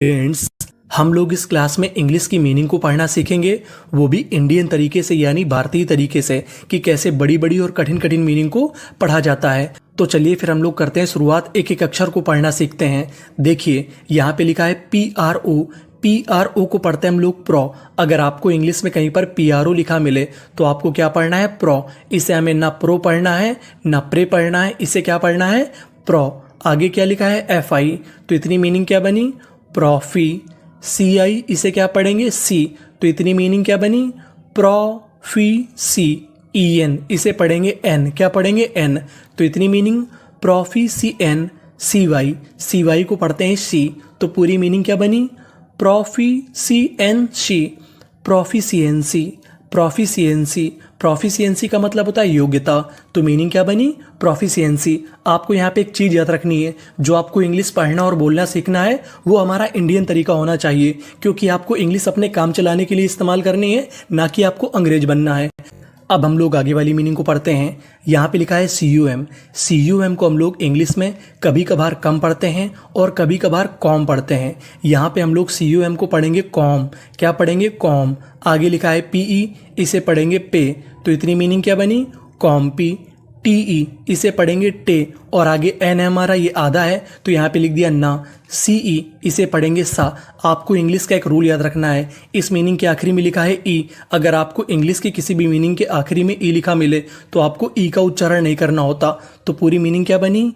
Friends, हम लोग इस क्लास में इंग्लिश की मीनिंग को पढ़ना सीखेंगे, वो भी इंडियन तरीके से यानी भारतीय तरीके से कि कैसे बड़ी बड़ी और कठिन कठिन मीनिंग को पढ़ा जाता है। तो चलिए फिर हम लोग करते हैं शुरुआत, एक एक अक्षर को पढ़ना सीखते हैं। देखिए यहाँ पे लिखा है PRO। PRO को पढ़ते हैं हम लोग प्रो। अगर आपको इंग्लिश में कहीं पर PRO लिखा मिले तो आपको क्या पढ़ना है? प्रो। इसे हमें ना प्रो पढ़ना है ना प्रे पढ़ना है, इसे क्या पढ़ना है? प्रो। आगे क्या लिखा है? FI। तो इतनी मीनिंग क्या बनी? प्रॉफी। CI, इसे क्या पढ़ेंगे? सी। तो इतनी मीनिंग क्या बनी? प्रोफीसी। EN, इसे पढ़ेंगे N। क्या पढ़ेंगे? N। तो इतनी मीनिंग प्रोफीसीएन। CY, CY को पढ़ते हैं C। तो पूरी मीनिंग क्या बनी? प्रोफीसीएनसी। प्रोफिशिएंसी। प्रोफिशिएंसी। प्रोफिशिएंसी का मतलब होता है योग्यता। तो मीनिंग क्या बनी? प्रोफिशिएंसी। आपको यहाँ पे एक चीज़ याद रखनी है, जो आपको इंग्लिश पढ़ना और बोलना सीखना है वो हमारा इंडियन तरीका होना चाहिए, क्योंकि आपको इंग्लिश अपने काम चलाने के लिए इस्तेमाल करनी है, ना कि आपको अंग्रेज बनना है। अब हम लोग आगे वाली मीनिंग को पढ़ते हैं। यहाँ पे लिखा है CUM। CUM को हम लोग इंग्लिश में कभी कभार कम पढ़ते हैं और कभी कभार कॉम पढ़ते हैं। यहाँ पे हम लोग CUM को पढ़ेंगे कॉम। क्या पढ़ेंगे? कॉम। आगे लिखा है PE, इसे पढ़ेंगे पे। तो इतनी मीनिंग क्या बनी? कॉम्पी। TE, इसे पढ़ेंगे टे। और आगे N हमारा ये आधा है तो यहाँ पे लिख दिया ना। CE, इसे पढ़ेंगे सा। आपको इंग्लिश का एक रूल याद रखना है, इस मीनिंग के आखिरी में लिखा है E। अगर आपको इंग्लिश की किसी भी मीनिंग के आखिरी में E लिखा मिले तो आपको E का उच्चारण नहीं करना होता। तो पूरी मीनिंग क्या बनी?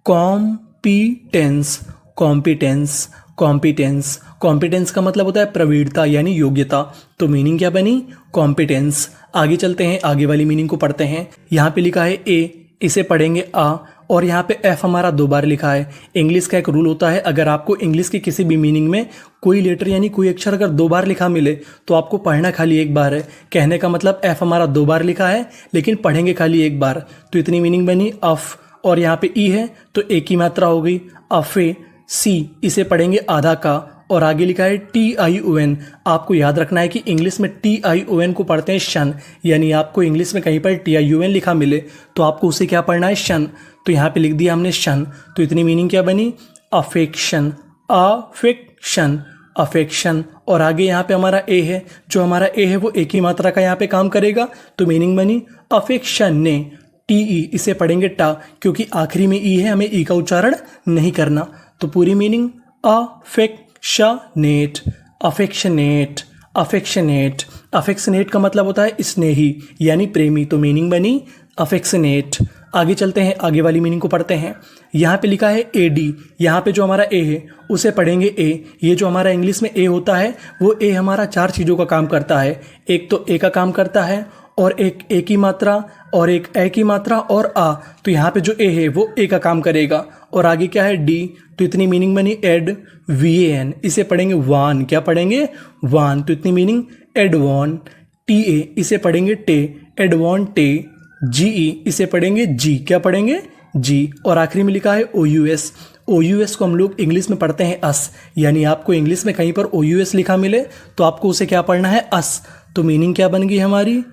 कॉम्पिटेंस। कॉम्पिटेंस। कॉम्पिटेंस। कॉम्पिटेंस का मतलब होता है प्रवीणता यानी योग्यता। तो मीनिंग क्या बनी? कॉम्पिटेंस। आगे चलते हैं, आगे वाली मीनिंग को पढ़ते हैं। यहाँ पे लिखा है A, इसे पढ़ेंगे आ। और यहाँ पे F हमारा 2 बार लिखा है। इंग्लिश का एक रूल होता है, अगर आपको इंग्लिश की किसी भी मीनिंग में कोई लेटर यानी कोई अक्षर अगर 2 बार लिखा मिले तो आपको पढ़ना खाली 1 बार है। कहने का मतलब F हमारा 2 बार लिखा है लेकिन पढ़ेंगे खाली 1 बार। तो इतनी मीनिंग बनी अफ। और यहाँ पे E है तो एक ही मात्रा हो गई, अफे। C, इसे पढ़ेंगे आधा का। और आगे लिखा है TION। आपको याद रखना है कि इंग्लिश में TION को पढ़ते हैं शन, यानी आपको इंग्लिश में कहीं पर TION लिखा मिले तो आपको उसे क्या पढ़ना है? शन। तो यहाँ पे लिख दिया हमने शन। तो इतनी मीनिंग क्या बनी? अफेक्शन। अफेक्शन। अफेक्शन। और आगे यहाँ पे हमारा A है, जो हमारा A है वो एक ही मात्रा का यहाँ पे काम करेगा। तो मीनिंग बनी अफेक्शन ने। TE, इसे पढ़ेंगे टा, क्योंकि आखिरी में E है, हमें E का उच्चारण नहीं करना। तो पूरी meaning affectionate. Affectionate. Affectionate. Affectionate का मतलब होता है स्नेही यानी प्रेमी। तो मीनिंग बनी अफेक्शनेट। आगे चलते हैं, आगे वाली मीनिंग को पढ़ते हैं। यहाँ पे लिखा है AD। यहाँ पे जो हमारा A है उसे पढ़ेंगे A। ये जो हमारा इंग्लिश में A होता है वो A हमारा 4 चीज़ों का काम करता है। एक तो A का काम करता है, और एक A की मात्रा, और एक A की मात्रा, और आ। तो यहाँ पे जो A है वो A का काम करेगा। और आगे क्या है? D। तो इतनी मीनिंग बनी एड। VAN, इसे पढ़ेंगे वान। क्या पढ़ेंगे? वान। तो इतनी मीनिंग एडवान। TA, इसे पढ़ेंगे टे। एडवान टे। GE, इसे पढ़ेंगे जी। क्या पढ़ेंगे? जी। और आखिरी में लिखा है OUS। OUS को हम लोग इंग्लिश में पढ़ते हैं अस, यानी आपको इंग्लिश में कहीं पर OUS लिखा मिले तो आपको उसे क्या पढ़ना है? अस। तो मीनिंग क्या बन गई हमारी?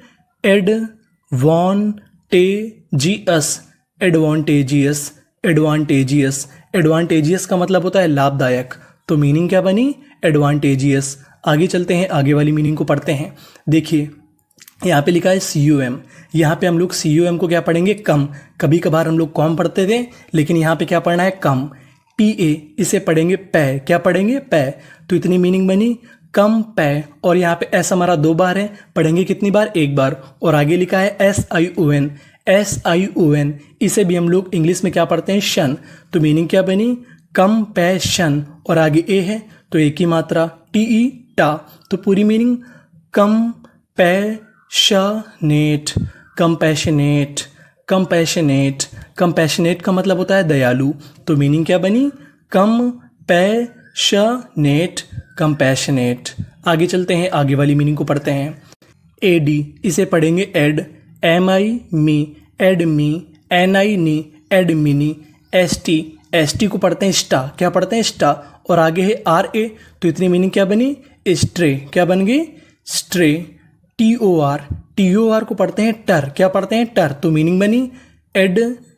एडवांटेजियस। एडवांटेजियस। एडवांटेजियस। एडवांटेजियस का मतलब होता है लाभदायक। तो मीनिंग क्या बनी? एडवांटेजियस। आगे चलते हैं, आगे वाली मीनिंग को पढ़ते हैं। देखिए यहाँ पे लिखा है CUM। यहाँ पे हम लोग CUM को क्या पढ़ेंगे? कम। कभी कभार हम लोग कॉम पढ़ते थे, लेकिन यहाँ पे क्या पढ़ना है? कम। PA, इसे पढ़ेंगे पै। क्या पढ़ेंगे? पै। तो इतनी मीनिंग बनी कम पै। और यहाँ पे S हमारा 2 बार है, पढ़ेंगे कितनी बार? 1 बार। और आगे लिखा है SION। SION, इसे भी हम लोग इंग्लिश में क्या पढ़ते हैं? शन। तो मीनिंग क्या बनी? कंपैशन। और आगे A है तो एक ही मात्रा, TE, टा। तो पूरी meaning compassionate. Compassionate. Compassionate. Compassionate का मतलब होता है दयालु। तो मीनिंग क्या बनी? कंपैशनेट। कंपैशनेट। आगे चलते हैं, आगे वाली मीनिंग को पढ़ते हैं। AD, इसे पढ़ेंगे एड। MI, मी। एडमी। NI, नी। एडमिनी। ST को पढ़ते हैं स्टा। क्या पढ़ते हैं? स्टा। और आगे है RA। तो इतनी मीनिंग क्या बनी? स्ट्रे। क्या बन गई? स्ट्रे। TOR को पढ़ते हैं टर। क्या पढ़ते हैं? टर। तो मीनिंग बनी एडमिनिस्ट्रेटर।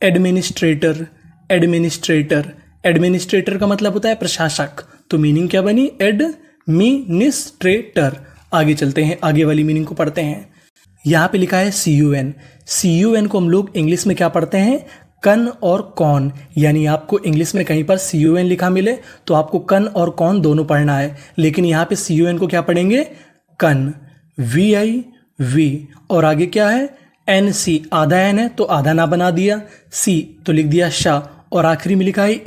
एडमिनिस्ट्रेटर। एडमिनिस्ट्रेटर। एडमिनिस्ट्रेटर का मतलब होता है प्रशासक, तो मीनिंग क्या बनी, एडमिनिस्ट्रेटर। आगे चलते हैं, आगे वाली मीनिंग को पढ़ते हैं। यहाँ पे लिखा है CUN। CUN को हम लोग इंग्लिश में क्या पढ़ते हैं, कन और कौन, यानी आपको इंग्लिश में कहीं पर CUN लिखा मिले तो आपको कन और कौन दोनों पढ़ना है, लेकिन यहाँ पे CUN को क्या पढ़ेंगे, कन, VI और आगे क्या है NC, आधा एन है तो आधा ना बना दिया, C तो लिख दिया शाह और आखिरी में लिखा है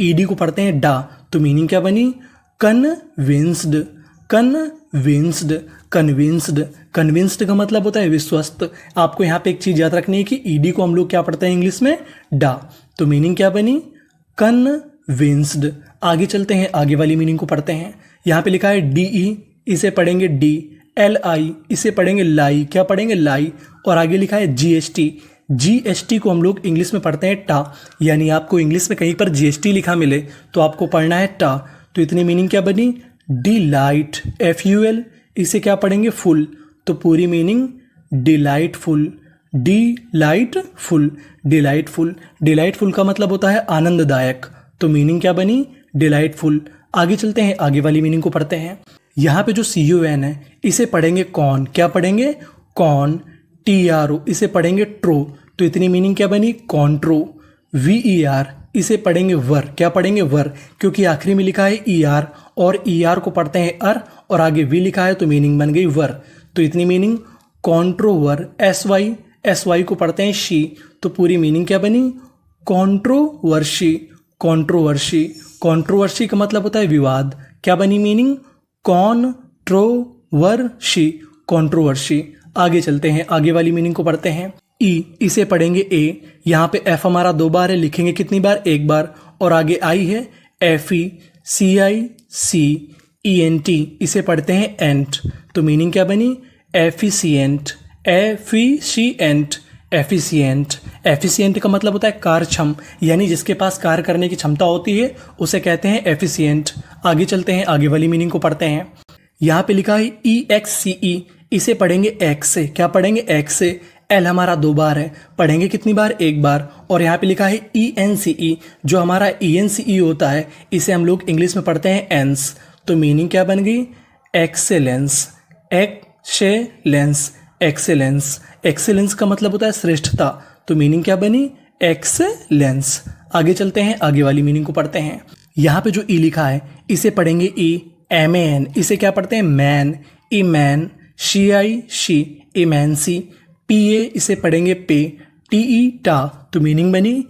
ED को पढ़ते हैं डा, तो मीनिंग क्या बनी, कन्विंस्ड। कन्विंस्ड का मतलब होता है विश्वस्त। आपको यहाँ पे एक चीज याद रखनी है कि ED को हम लोग क्या पढ़ते हैं इंग्लिश में, डा, तो मीनिंग क्या बनी, कन्विंस्ड। आगे चलते हैं, आगे वाली मीनिंग को पढ़ते हैं। यहाँ पे लिखा है DE, इसे पढ़ेंगे डी, LI इसे पढ़ेंगे लाई, क्या पढ़ेंगे लाई, और आगे लिखा है GST को हम लोग इंग्लिश में पढ़ते हैं टा, यानी आपको इंग्लिश में कहीं पर GST लिखा मिले तो आपको पढ़ना है टा, तो इतनी मीनिंग क्या बनी, डिलाइट, FUL इसे क्या पढ़ेंगे फुल, तो पूरी मीनिंग डिलाइटफुल का मतलब होता है आनंददायक, तो मीनिंग क्या बनी, डिलाइटफुल। आगे चलते हैं, आगे वाली मीनिंग को पढ़ते हैं। यहाँ पे जो CUN है इसे पढ़ेंगे कौन, क्या पढ़ेंगे कौन, TRO इसे पढ़ेंगे ट्रो, तो इतनी मीनिंग क्या बनी, कॉन्ट्रो। VER इसे पढ़ेंगे वर, क्या पढ़ेंगे वर, क्योंकि आखिरी में लिखा है ER और ER को पढ़ते हैं अर और आगे V लिखा है तो मीनिंग बन गई वर, तो इतनी मीनिंग कॉन्ट्रोवर। SY को पढ़ते हैं शी, तो पूरी मीनिंग क्या बनी, कॉन्ट्रोवर्शी का मतलब होता है विवाद, क्या बनी मीनिंग, कॉन्ट्रोवर्शी। आगे चलते हैं, आगे वाली मीनिंग को पढ़ते हैं। इसे पढ़ेंगे A, यहाँ पे F हमारा 2 बार है, लिखेंगे कितनी बार, 1 बार, और आगे I है FECICENT इसे पढ़ते हैं एंट, तो मीनिंग क्या बनी, एफिशिएंट का मतलब होता है कार्यक्षम, यानी जिसके पास कार्य करने की क्षमता होती है उसे कहते हैं एफिशिएंट। आगे चलते हैं, आगे वाली मीनिंग को पढ़ते हैं। यहाँ पे लिखा है EXCE इसे पढ़ेंगे एक्स से, क्या पढ़ेंगे एक्स से, L हमारा 2 बार है, पढ़ेंगे कितनी बार, 1 बार, और यहाँ पे लिखा है ENCE जो हमारा ENCE होता है इसे हम लोग इंग्लिश में पढ़ते हैं एंस, तो मीनिंग क्या बन गई, एक्सेलेंस का मतलब होता है श्रेष्ठता, तो मीनिंग क्या बनी, एक्सेलेंस। आगे चलते हैं, आगे वाली मीनिंग को पढ़ते हैं। यहाँ पे जो ई लिखा है इसे पढ़ेंगे MAN इसे क्या पढ़ते हैं मैन, मैन, शी, इमेंसी, PA इसे पढ़ेंगे पे, TE टा, तो मीनिंग बनी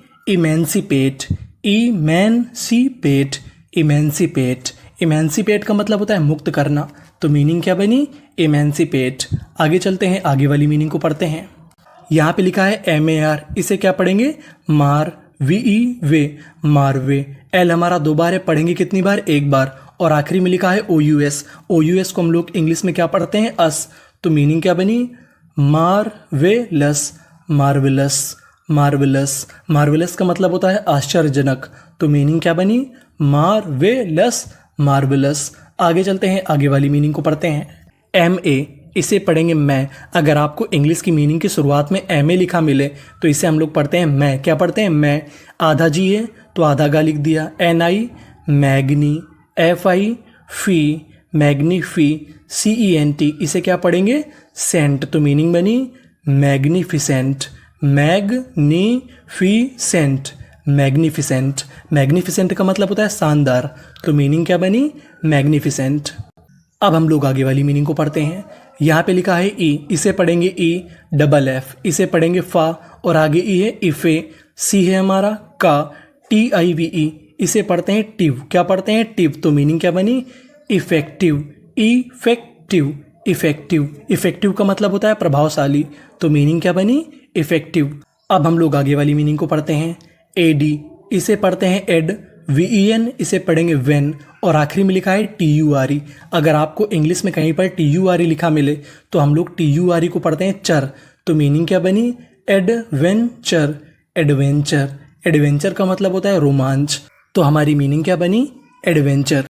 इमेंसिपेट का मतलब होता है मुक्त करना, तो मीनिंग क्या बनी, इमेंसिपेट। आगे चलते हैं, आगे वाली मीनिंग को पढ़ते हैं। यहाँ पे लिखा है MAR इसे क्या पढ़ेंगे मार, मारवे, L हमारा 2 बार है, पढ़ेंगे कितनी बार, 1 बार, और आखिरी में लिखा है OUS को हम लोग इंग्लिश में क्या पढ़ते हैं अस, तो मीनिंग क्या बनी, मार्वेलस का मतलब होता है आश्चर्यजनक, तो मीनिंग क्या बनी, मार्वेलस। आगे चलते हैं, आगे वाली मीनिंग को पढ़ते हैं। MA इसे पढ़ेंगे मैं, अगर आपको इंग्लिश की मीनिंग की शुरुआत में MA लिखा मिले तो इसे हम लोग पढ़ते हैं मैं, क्या पढ़ते हैं मैं, आधा जी है तो आधा गा लिख दिया, NI मैग्नी, FI फी, मैग्नीफी, CENT इसे क्या पढ़ेंगे सेंट, तो मीनिंग बनी मैग्निफिसेंट। मैग्निफिसेंट का मतलब होता है शानदार, तो मीनिंग क्या बनी, मैग्निफिसेंट। अब हम लोग आगे वाली मीनिंग को पढ़ते हैं। यहाँ पे लिखा है इसे पढ़ेंगे EFF इसे पढ़ेंगे फा, और आगे है इफे, C है हमारा का, TIVE इसे पढ़ते हैं टिव, क्या पढ़ते हैं टिव, तो मीनिंग क्या बनी, इफेक्टिव का मतलब होता है प्रभावशाली, तो मीनिंग क्या बनी, इफेक्टिव। अब हम लोग आगे वाली मीनिंग को पढ़ते हैं। AD इसे पढ़ते हैं एड, VEN इसे पढ़ेंगे वेन, और आखिरी में लिखा है TURE। अगर आपको इंग्लिश में कहीं पर TURE लिखा मिले तो हम लोग TURE को पढ़ते हैं चर, तो मीनिंग क्या बनी, एडवेंचर का मतलब होता है रोमांच, तो हमारी मीनिंग क्या बनी, एडवेंचर।